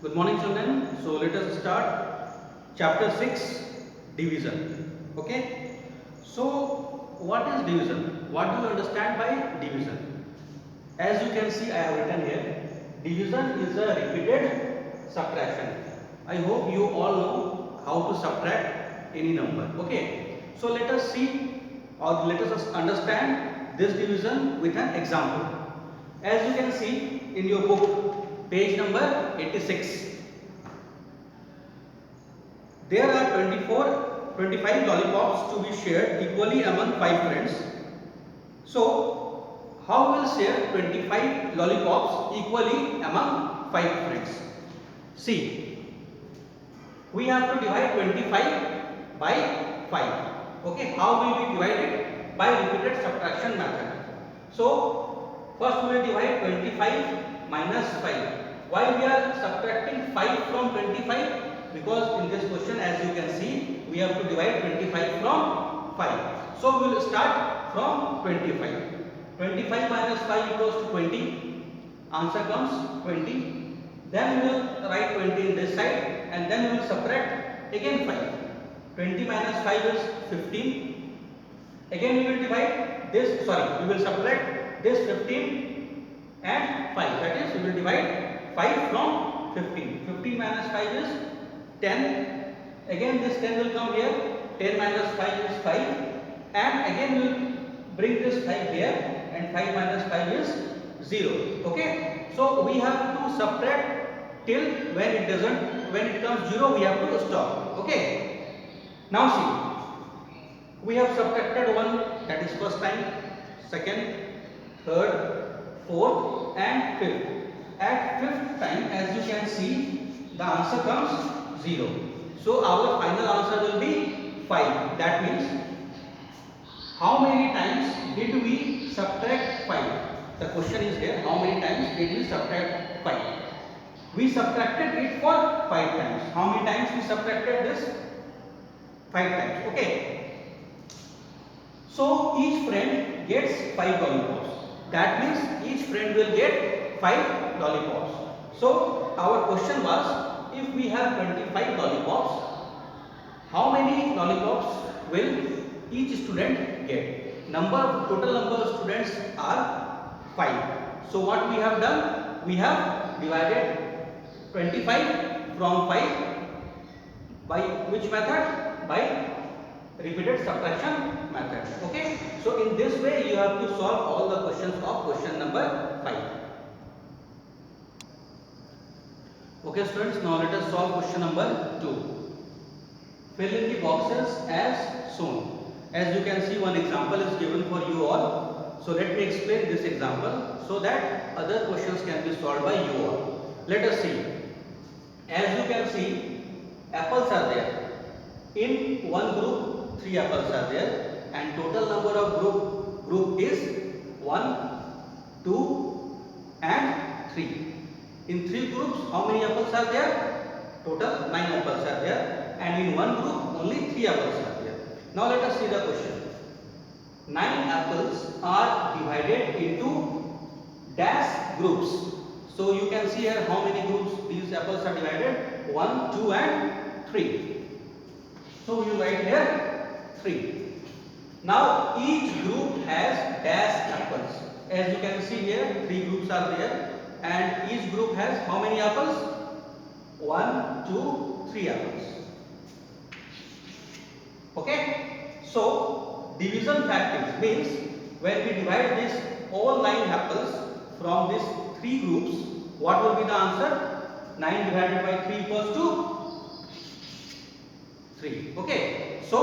Good morning, children. So let us start chapter 6, division. Okay. So what is division? What do you understand by division? As you can see, I have written here, division is a repeated subtraction. I hope you all know how to subtract any number. Okay. So let us see or let us understand this division with an example. As you can see in your book, page number 86. There are 25 lollipops to be shared equally among 5 friends. So, how will share 25 lollipops equally among 5 friends? See, we have to divide 25 by 5. Okay, how will we divide it? By repeated subtraction method. So, first we will divide 25 minus 5. Why we are subtracting 5 from 25? Because in this question, as you can see, we have to divide 25 from 5. So, we will start from 25. 25 minus 5 equals to 20. Answer comes 20. Then we will write 20 in this side and then we will subtract again 5. 20 minus 5 is 15. Again we will divide this, we will subtract this 15 and 5. That is, we will divide 5 from 15. 15 minus 5 is 10. Again this 10 will come here. 10 minus 5 is 5. And again we will bring this 5 here. And 5 minus 5 is 0. Okay. So we have to subtract till when it comes 0, we have to stop. Okay. Now see, we have subtracted 1, that is first time, second, third, fourth and fifth. At fifth time, as you can see, the answer comes 0. So our final answer will be 5. That means, how many times did we subtract 5? The question is here, how many times did we subtract 5? We subtracted it for 5 times. How many times we subtracted this? 5 times. Okay. So each friend gets 5 lollipops. That means each friend will get 5 lollipops. So our question was, if we have 25 lollipops, how many lollipops will each student get? Total number of students are 5. So what we have done? We have divided 25 from 5 by which method? By repeated subtraction method. Okay. So in this way you have to solve all the questions of question number 5. Okay students, now let us solve question number 2. Fill in the boxes as shown. As you can see, one example is given for you all. So let me explain this example so that other questions can be solved by you all. Let us see. As you can see, apples are there. In one group, 3 apples are there, and total number of group is 1, 2, and 3. In 3 groups, how many apples are there? Total 9 apples are there, and in one group, only 3 apples are there. Now let us see the question. 9 apples are divided into dash groups. So you can see here how many groups these apples are divided. 1, 2 and 3. So you write here 3. Now each group has dash apples. As you can see here, 3 groups are there and each group has how many apples? 1, 2, 3 apples. Okay. So division factors means when we divide this all 9 apples from these 3 groups, what will be the answer? 9 divided by 3 equals to 3. Okay. So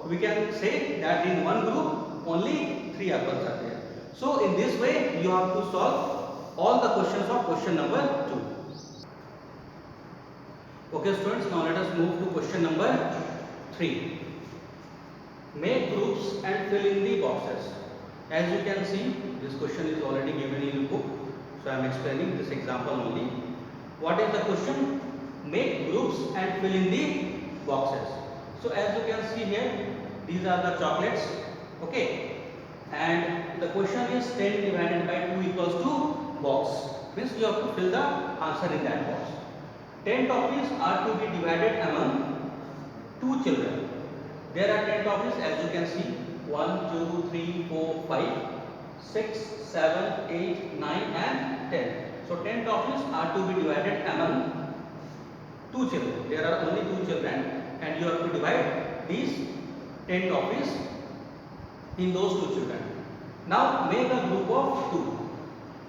we can say that in one group only 3 apples are there. So in this way you have to solve all the questions of question number 2. Okay students, now let us move to question number 3. Make groups and fill in the boxes. As you can see, this question is already given in the book. So I am explaining this example only. What is the question? Make groups and fill in the boxes. So as you can see here, these are the chocolates. Okay. And the question is 10 divided by 2 equals to box. Means you have to fill the answer in that box. 10 toffees are to be divided among 2 children. There are 10 toffees as you can see, 1, 2, 3, 4, 5, 6, 7, 8, 9 and 10. So 10 toffees are to be divided among 2 children. There are only 2 children and you have to divide these 10 toffees in those 2 children. Now make a group of 2.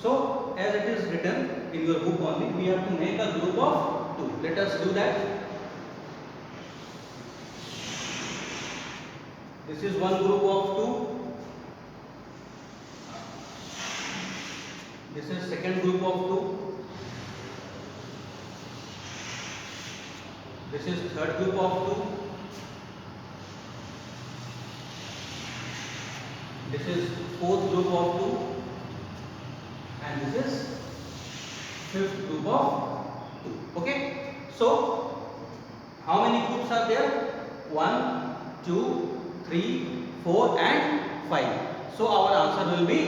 So as it is written in your book only, we have to make a group of 2. Let us do that. This is one group of 2. This is second group of 2. This is third group of 2. This is fourth group of 2. And this is fifth group of 2. Okay. So how many groups are there? 1, 2, 3, 4 and 5. So our answer will be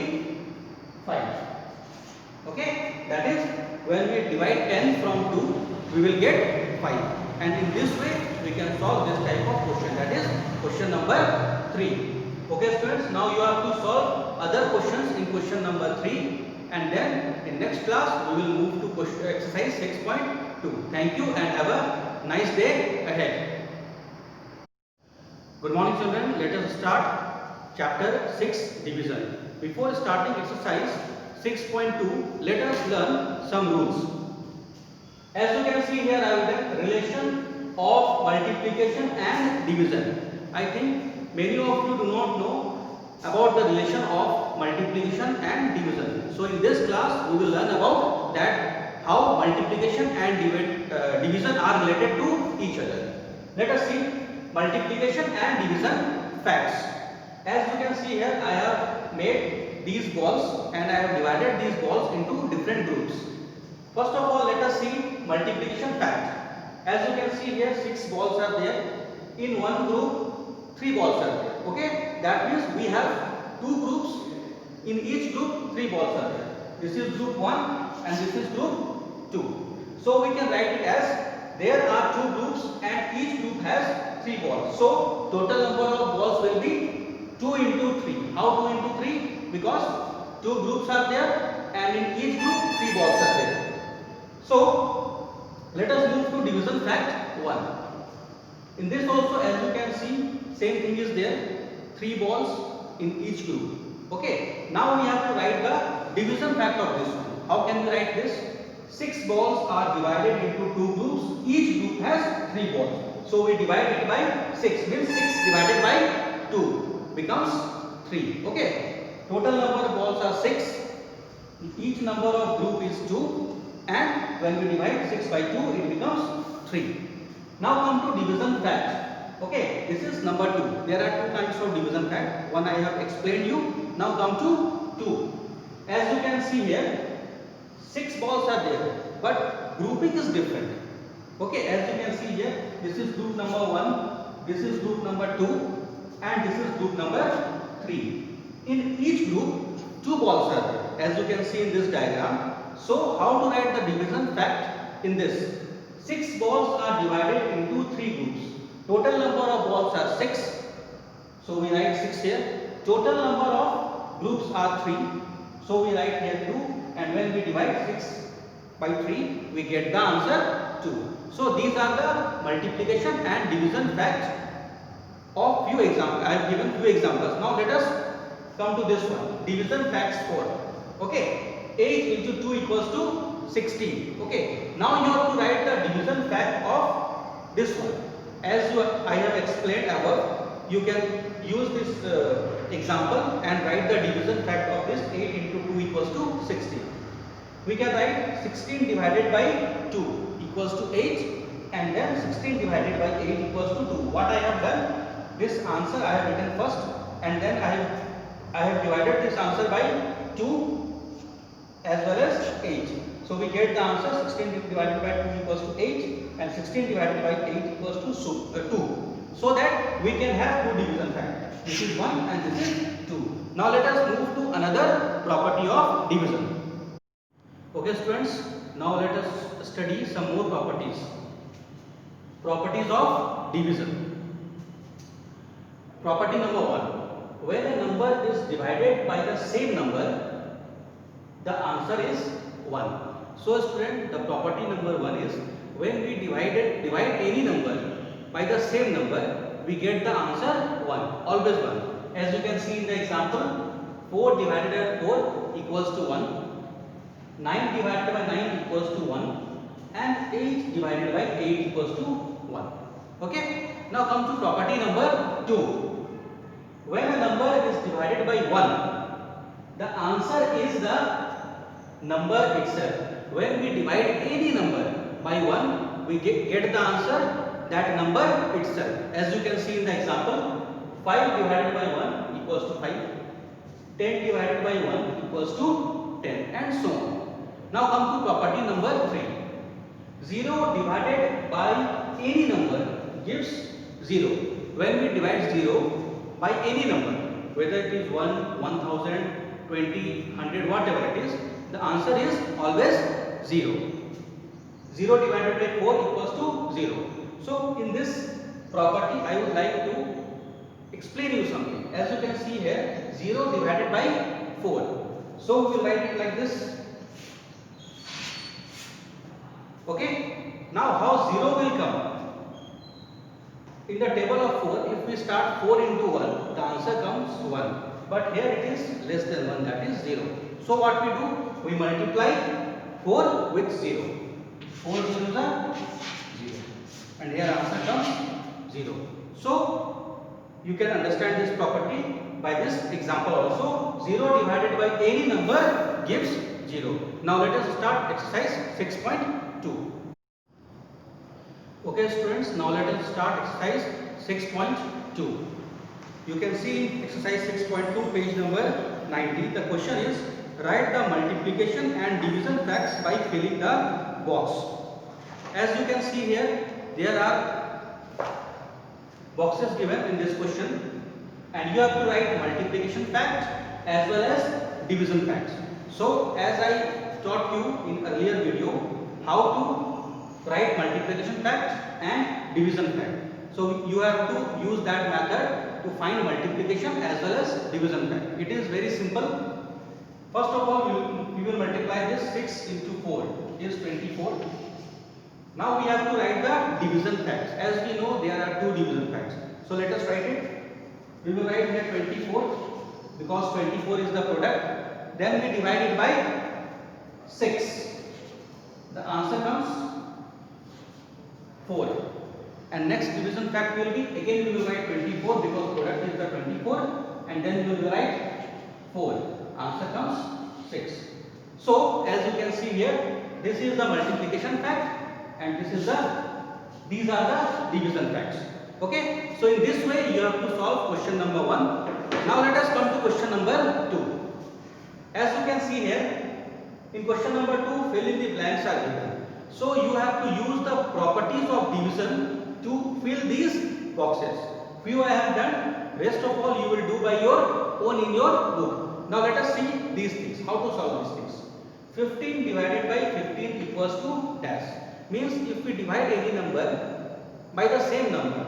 5. Okay. That is, when we divide 10 from 2, we will get 5. And in this way we can solve this type of question. That is question number 3. Okay students, now you have to solve other questions in question number 3. And then in next class we will move to question exercise 6.2. Thank you and have a nice day ahead. Good morning children. Let us start chapter 6 division. Before starting exercise 6.2, let us learn some rules. As you can see here, I have done relation of multiplication and division. I think many of you do not know about the relation of multiplication and division. So in this class we will learn about that, how multiplication and division are related to each other. Let us see multiplication and division facts. As you can see here, I have made these balls and I have divided these balls into different groups. First of all, let us see multiplication fact. As you can see here, 6 balls are there. In one group, 3 balls are there. Okay, that means we have 2 groups. In each group 3 balls are there. This is group 1 and this is group 2. So we can write it as there are 2 groups and each group has 3 balls. So total number of balls will be 2 into 3. How 2 into 3? Because 2 groups are there and in each group 3 balls are there. So let us move to division fact 1. In this also, as you can see, same thing is there, 3 balls in each group. Okay, now we have to write the division fact of this one. How can we write this? 6 balls are divided into 2 groups. Each group has 3 balls. So we divide it by 6, means 6 divided by 2 becomes 3. Okay, total number of balls are 6. Each number of group is 2. And when we divide 6 by 2, it becomes 3. Now come to division fact. Okay, this is number 2. There are 2 kinds of division fact. One I have explained you. Now come to 2. As you can see here, 6 balls are there, but grouping is different. Okay, as you can see here, this is group number 1, this is group number 2, and this is group number 3. In each group, 2 balls are there, as you can see in this diagram. So how to write the division fact in this? 6 balls are divided into 3 groups. Total number of balls are 6. So we write 6 here. Total number of groups are 3. So we write here 2. And when we divide 6 by 3, we get the answer 2. So these are the multiplication and division fact of few examples. I have given few examples. Now let us come to this one. Division facts 4. Okay. 8 into 2 equals to 16. Okay. Now you have to write the division fact of this one. As I have explained above, you can use this example and write the division fact of this 8 into 2 equals to 16. We can write 16 divided by 2 equals to 8 and then 16 divided by 8 equals to 2. What I have done, this answer I have written first and then I have divided this answer by 2 as well as 8. So we get the answer 16 divided by 2 equals to 8 and 16 divided by 8 equals to 2. So that we can have 2 division factors. This is 1 and this is 2. Now let us move to another property of division. Okay students, now let us study some more properties. Properties of division. Property number 1. When a number is divided by the same number, the answer is 1. So student, the property number 1 is when we divide any number by the same number, we get the answer 1, always 1. As you can see in the example, 4 divided by 4 equals to 1, 9 divided by 9 equals to 1, and 8 divided by 8 equals to 1. Okay, now come to property number 2. When a number is divided by 1, the answer is the number itself. When we divide any number by 1, we get the answer that number itself. As you can see in the example, 5 divided by 1 equals to 5, 10 divided by 1 equals to 10, and so on. Now come to property number 3. 0 divided by any number gives 0. When we divide 0 by any number, whether it is 1, 1000, 20, 100, whatever it is, the answer is always 0. 0 divided by 4 equals to 0. So in this property I would like to explain you something. As you can see here, 0 divided by 4. So we will write it like this. Okay. Now how 0 will come? In the table of 4, if we start 4 into 1, the answer comes 1. But here it is less than 1, that is 0. So what we do? We multiply 4 with 0. 4 zeros are 0. And here answer comes 0. So you can understand this property by this example also. 0 divided by any number gives 0. Now let us start exercise 6.2. Okay students, now let us start exercise 6.2. You can see exercise 6.2 page number 90. The question is, write the multiplication and division facts by filling the box. As you can see here, there are boxes given in this question and you have to write multiplication fact as well as division facts. So as I taught you in earlier video how to write multiplication fact and division fact. So you have to use that method to find multiplication as well as division fact. It is very simple. First of all, we will multiply this 6 into 4 is 24. Now we have to write the division facts. As we know, there are two division facts. So let us write it. We will write here 24 because 24 is the product. Then we divide it by 6. The answer comes 4. And next division fact will be, again we will write 24 because product is the 24, and then we will write 4. Answer comes 6. So as you can see here, this is the multiplication fact and these are the division facts. Okay, so in this way you have to solve question number 1. Now let us come to question number 2. As you can see here, in question number 2, fill in the blanks are given. So you have to use the properties of division to fill these boxes. Few I have done, rest of all you will do by your own in your book. Now let us see these things, how to solve these things. 15 divided by 15 equals to dash. Means if we divide any number by the same number,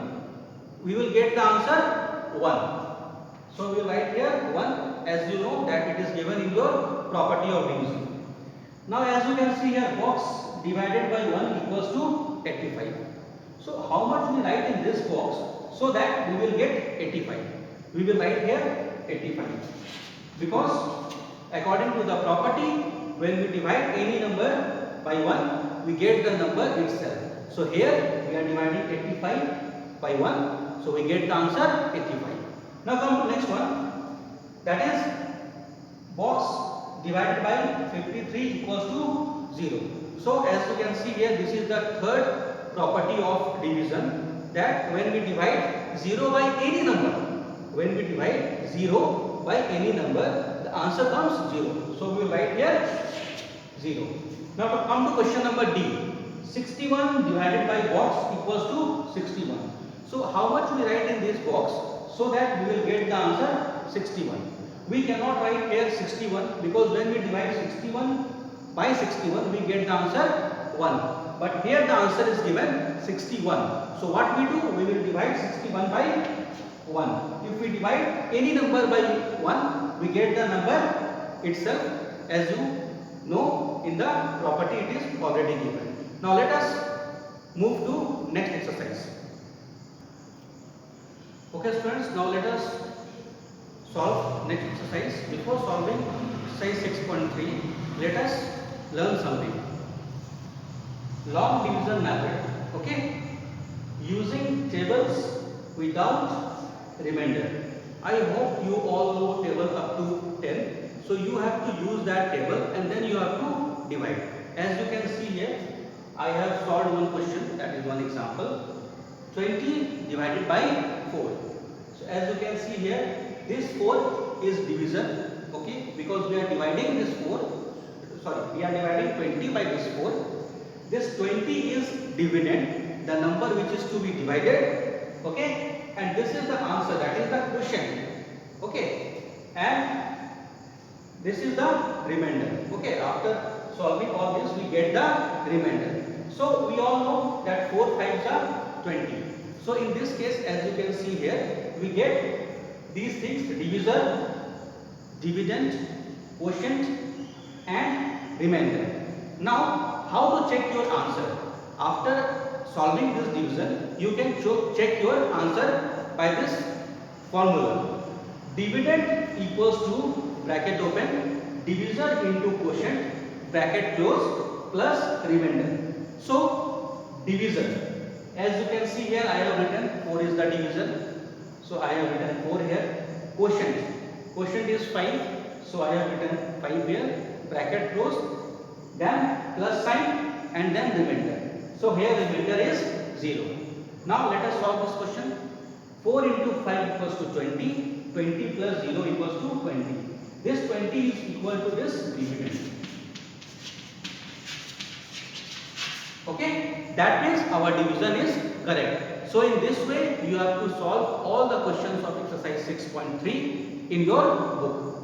we will get the answer 1. So we will write here 1, as you know that it is given in your property of division. Now as you can see here, box divided by 1 equals to 85. So how much we write in this box so that we will get 85? We will write here 85 because according to the property, when we divide any number by 1, we get the number itself. So here we are dividing 85 by 1, so we get the answer 85. Now come to next one, that is box divided by 53 equals to 0. So as you can see here, this is the third property of division, that when we divide 0 by any number, when we divide 0 by any number, the answer comes 0. So we will write here 0. Now to come to question number D, 61 divided by box equals to 61. So how much we write in this box so that we will get the answer 61? We cannot write here 61 because when we divide 61 by 61, we get the answer 1. But here the answer is given 61. So what we do? We will divide 61 by 1. If we divide any number by 1, we get the number itself. As you know, in the property it is already given. Now let us move to next exercise. Okay students, now let us solve next exercise. Before solving exercise 6.3, let us learn something. Long division method, okay, using tables without remainder. I hope you all know table up to 10. So you have to use that table and then you have to divide. As you can see here, I have solved one question, that is one example. 20 divided by 4. So as you can see here, this 4 is division, okay, because we are dividing this 4, sorry, we are dividing 20 by this 4. This 20 is dividend, the number which is to be divided, okay, and this is the answer, that is the question, okay, and this is the remainder, okay. After solving all this, we get the remainder. So we all know that 4 5s are 20. So in this case, as you can see here, we get these things: divisor, dividend, quotient, and remainder. Now, how to check your answer? After solving this division, you can check your answer by this formula. Dividend equals to bracket open, divisor into quotient, bracket close, plus remainder. So, divisor. As you can see here, I have written 4 is the division. So, I have written 4 here. Quotient. Quotient is 5. So, I have written 5 here. Bracket close. Then plus sign and then remainder. So, here remainder is 0. Now, let us solve this question. 4 into 5 equals to 20. 20 plus 0 equals to 20. This 20 is equal to this dividend. Okay, that means our division is correct. So in this way, you have to solve all the questions of exercise 6.3 in your book.